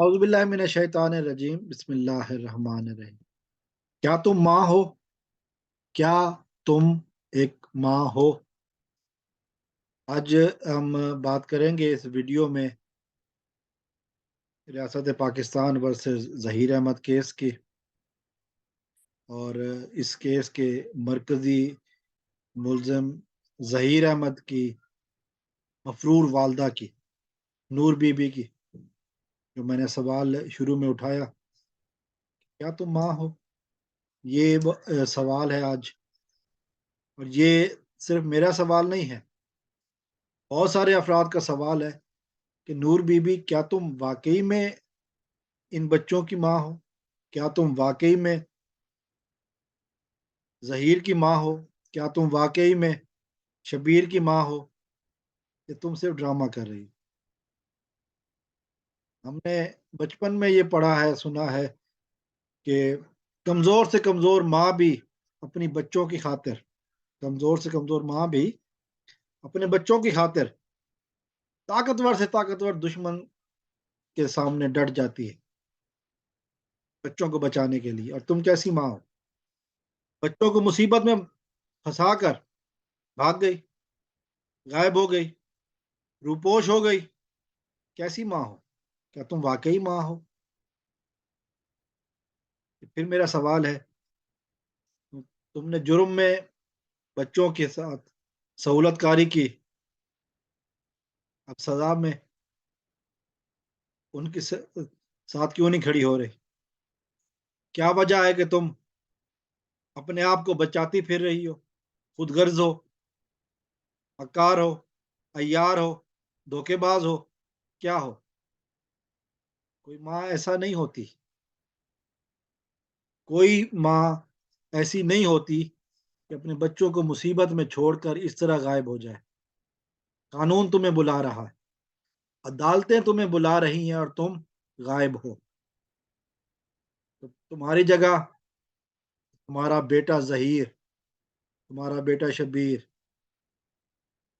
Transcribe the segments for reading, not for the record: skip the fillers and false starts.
اعوذ باللہ من الشیطان الرجیم، بسم اللہ الرحمن الرحیم۔ کیا تم ماں ہو؟ کیا تم ایک ماں ہو؟ آج ہم بات کریں گے اس ویڈیو میں ریاست پاکستان ورسز ظہیر احمد کیس کی، اور اس کیس کے مرکزی ملزم ظہیر احمد کی مفرور والدہ کی، نور بی بی کی، جو میں نے سوال شروع میں اٹھایا، کیا تم ماں ہو؟ یہ سوال ہے آج، اور یہ صرف میرا سوال نہیں ہے، بہت سارے افراد کا سوال ہے کہ نور بی بی، کیا تم واقعی میں ان بچوں کی ماں ہو؟ کیا تم واقعی میں ظہیر کی ماں ہو؟ کیا تم واقعی میں شبیر کی ماں ہو؟ کہ تم صرف ڈرامہ کر رہی؟ ہم نے بچپن میں یہ پڑھا ہے، سنا ہے کہ کمزور سے کمزور ماں بھی اپنی بچوں کی خاطر، کمزور سے کمزور ماں بھی اپنے بچوں کی خاطر طاقتور سے طاقتور دشمن کے سامنے ڈٹ جاتی ہے بچوں کو بچانے کے لیے۔ اور تم کیسی ماں ہو؟ بچوں کو مصیبت میں پھنسا کر بھاگ گئی، غائب ہو گئی، روپوش ہو گئی۔ کیسی ماں ہو؟ کیا تم واقعی ماں ہو؟ پھر میرا سوال ہے، تم نے جرم میں بچوں کے ساتھ سہولت کاری کی، اب سزا میں ان کے ساتھ کیوں نہیں کھڑی ہو رہی؟ کیا وجہ ہے کہ تم اپنے آپ کو بچاتی پھر رہی ہو؟ خود غرض ہو، مکار ہو، عیار ہو، دھوکے باز ہو، کیا ہو؟ کوئی ماں ایسا نہیں ہوتی، کوئی ماں ایسی نہیں ہوتی کہ اپنے بچوں کو مصیبت میں چھوڑ کر اس طرح غائب ہو جائے۔ قانون تمہیں بلا رہا ہے، عدالتیں تمہیں بلا رہی ہیں، اور تم غائب ہو۔ تو تمہاری جگہ تمہارا بیٹا ظہیر، تمہارا بیٹا شبیر،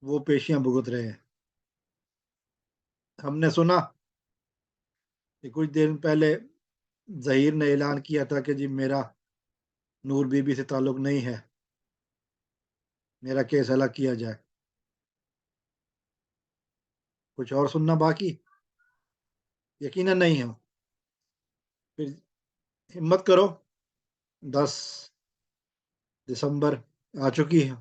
وہ پیشیاں بھگت رہے ہیں۔ ہم نے سنا کہ کچھ دن پہلے ظہیر نے اعلان کیا تھا کہ جی میرا نور بی بی سے تعلق نہیں ہے، میرا کیس الگ کیا جائے۔ کچھ اور سننا باقی؟ یقیناً نہیں ہو۔ پھر ہمت کرو، 10 دسمبر آ چکی ہے،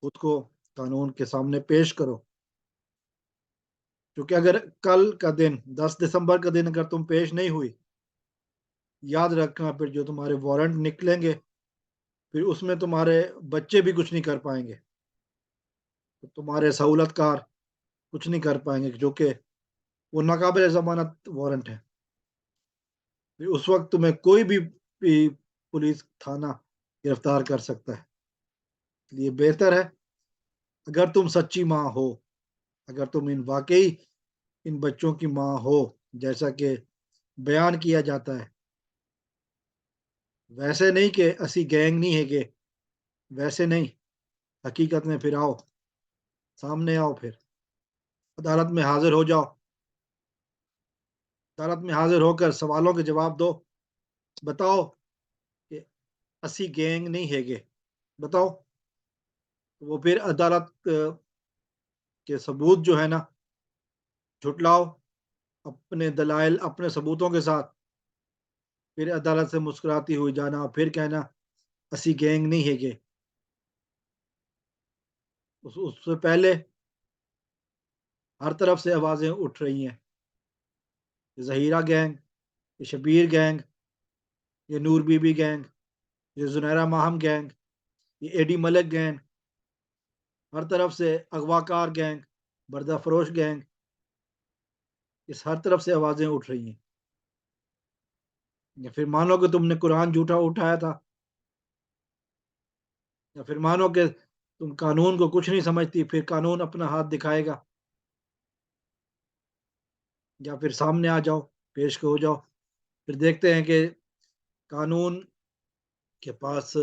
خود کو قانون کے سامنے پیش کرو، کیونکہ اگر کل کا دن 10 دسمبر کا دن اگر تم پیش نہیں ہوئی، یاد رکھنا پھر جو تمہارے وارنٹ نکلیں گے، پھر اس میں تمہارے بچے بھی کچھ نہیں کر پائیں گے، تمہارے سہولت کار کچھ نہیں کر پائیں گے، جو کہ وہ ناقابل ضمانت وارنٹ ہے۔ پھر اس وقت تمہیں کوئی بھی پولیس تھانہ گرفتار کر سکتا ہے۔ اس لیے بہتر ہے، اگر تم سچی ماں ہو، اگر تم واقعی ان بچوں کی ماں ہو جیسا کہ بیان کیا جاتا ہے، ویسے نہیں کہ اسی گینگ نہیں ہے کہ، ویسے نہیں، حقیقت میں پھر آؤ، سامنے آؤ، پھر عدالت میں حاضر ہو جاؤ، عدالت میں حاضر ہو کر سوالوں کے جواب دو، بتاؤ کہ اسی گینگ نہیں ہے کہ، بتاؤ۔ وہ پھر عدالت کے ثبوت جو ہے نا جھٹلاؤ، اپنے دلائل اپنے ثبوتوں کے ساتھ، پھر عدالت سے مسکراتی ہوئی جانا، اور پھر کہنا اسی گینگ نہیں ہے کہ۔ اس سے پہلے ہر طرف سے آوازیں اٹھ رہی ہیں، یہ ظہیرہ گینگ، یہ شبیر گینگ، یہ نور بی بی گینگ، یہ زنیرہ ماہم گینگ، یہ اے ڈی ملک گینگ، ہر طرف سے اغوا کار گینگ، بردہ فروش گینگ، اس ہر طرف سے آوازیں اٹھ رہی ہیں۔ یا پھر مانو کہ تم نے قرآن جھوٹا اٹھایا تھا، یا پھر مانو کہ تم قانون کو کچھ نہیں سمجھتی، پھر قانون اپنا ہاتھ دکھائے گا، یا پھر سامنے آ جاؤ، پیش ہو جاؤ، پھر دیکھتے ہیں کہ قانون کے پاس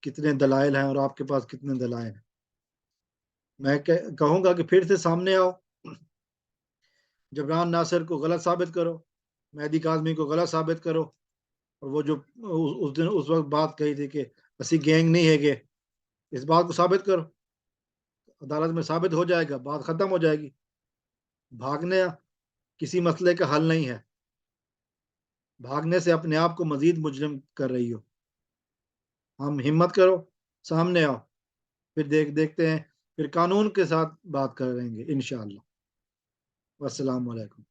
کتنے دلائل ہیں اور آپ کے پاس کتنے دلائل ہیں۔ میں کہوں گا کہ پھر سے سامنے آؤ، جبران ناصر کو غلط ثابت کرو، مہدی کاظمی کو غلط ثابت کرو، اور وہ جو اس دن اس وقت بات کہی تھی کہ اسی گینگ نہیں ہے، کہ اس بات کو ثابت کرو، عدالت میں ثابت ہو جائے گا، بات ختم ہو جائے گی۔ بھاگنے کسی مسئلے کا حل نہیں ہے، بھاگنے سے اپنے آپ کو مزید مجرم کر رہی ہو۔ ہم ہمت کرو، سامنے آؤ، پھر دیکھتے ہیں، پھر قانون کے ساتھ بات کریں گے انشاءاللہ۔ والسلام علیکم۔